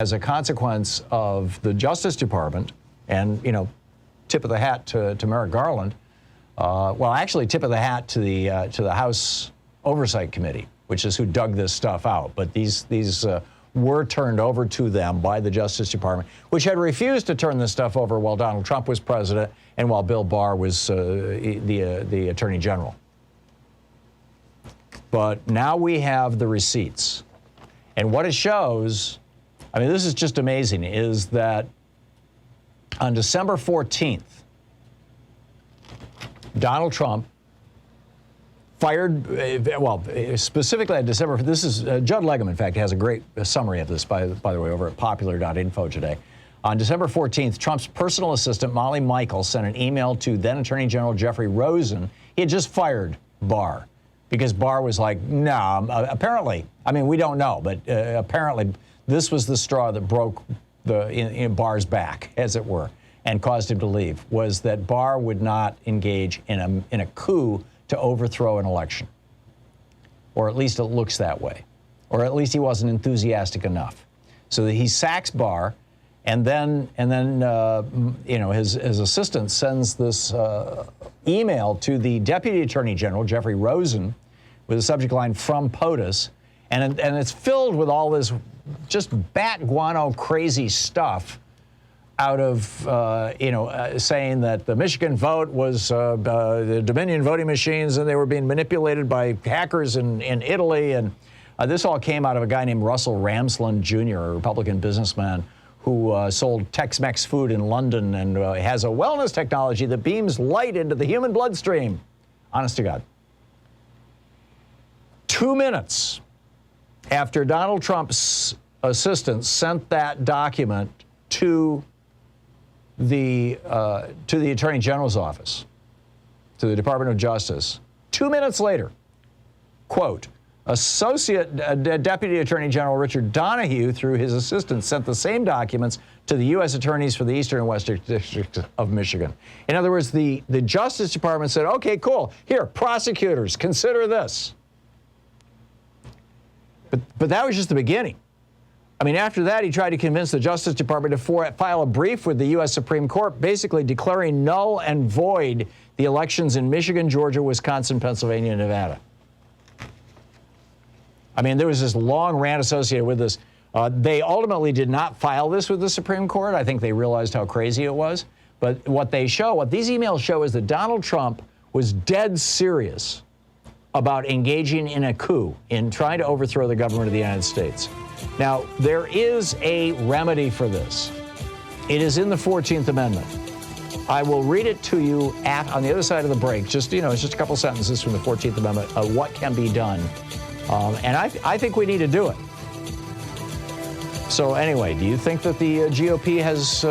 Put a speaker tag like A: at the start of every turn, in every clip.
A: as a consequence of the Justice Department and, tip of the hat to Merrick Garland. Well, actually, tip of the hat to the House Oversight Committee, which is who dug this stuff out. But these were turned over to them by the Justice Department, which had refused to turn this stuff over while Donald Trump was president and while Bill Barr was the Attorney General. But now we have the receipts. And what it shows, I mean, this is just amazing, is that on December 14th, Donald Trump fired, specifically on December, this is, Judd Legum, in fact, has a great summary of this, by the way, over at popular.info today. On December 14th, Trump's personal assistant, Molly Michael, sent an email to then Attorney General Jeffrey Rosen. He had just fired Barr because Barr was like, no, apparently, I mean, we don't know, but apparently this was the straw that broke in Barr's back, as it were, and caused him to leave, was that Barr would not engage in a coup to overthrow an election. Or at least it looks that way. Or at least he wasn't enthusiastic enough. So that he sacks Barr, and then his assistant sends this email to the Deputy Attorney General, Jeffrey Rosen, with a subject line, "From POTUS," and it's filled with all this just bat guano crazy stuff out of, saying that the Michigan vote was the Dominion voting machines and they were being manipulated by hackers in Italy. And this all came out of a guy named Russell Ramsland Jr., a Republican businessman who sold Tex-Mex food in London and has a wellness technology that beams light into the human bloodstream. Honest to God. 2 minutes after Donald Trump's assistant sent that document to the Attorney General's office, to the Department of Justice, 2 minutes later, quote, Associate Deputy Attorney General Richard Donahue, through his assistant, sent the same documents to the U.S. attorneys for the Eastern and Western Districts of Michigan. In other words, the Justice Department said, okay, cool, here, prosecutors, consider this. But that was just the beginning. I mean, after that, he tried to convince the Justice Department to file a brief with the U.S. Supreme Court, basically declaring null and void the elections in Michigan, Georgia, Wisconsin, Pennsylvania, and Nevada. I mean, there was this long rant associated with this. They ultimately did not file this with the Supreme Court. I think they realized how crazy it was. But what these emails show is that Donald Trump was dead serious about engaging in a coup, in trying to overthrow the government of the United States. Now, there is a remedy for this. It is in the 14th Amendment. I will read it to you on the other side of the break. Just, it's just a couple sentences from the 14th Amendment of what can be done. And I think we need to do it. So anyway, do you think that the GOP has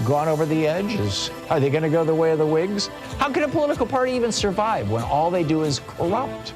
A: gone over the edge? Are they going to go the way of the Whigs? How can a political party even survive when all they do is corrupt?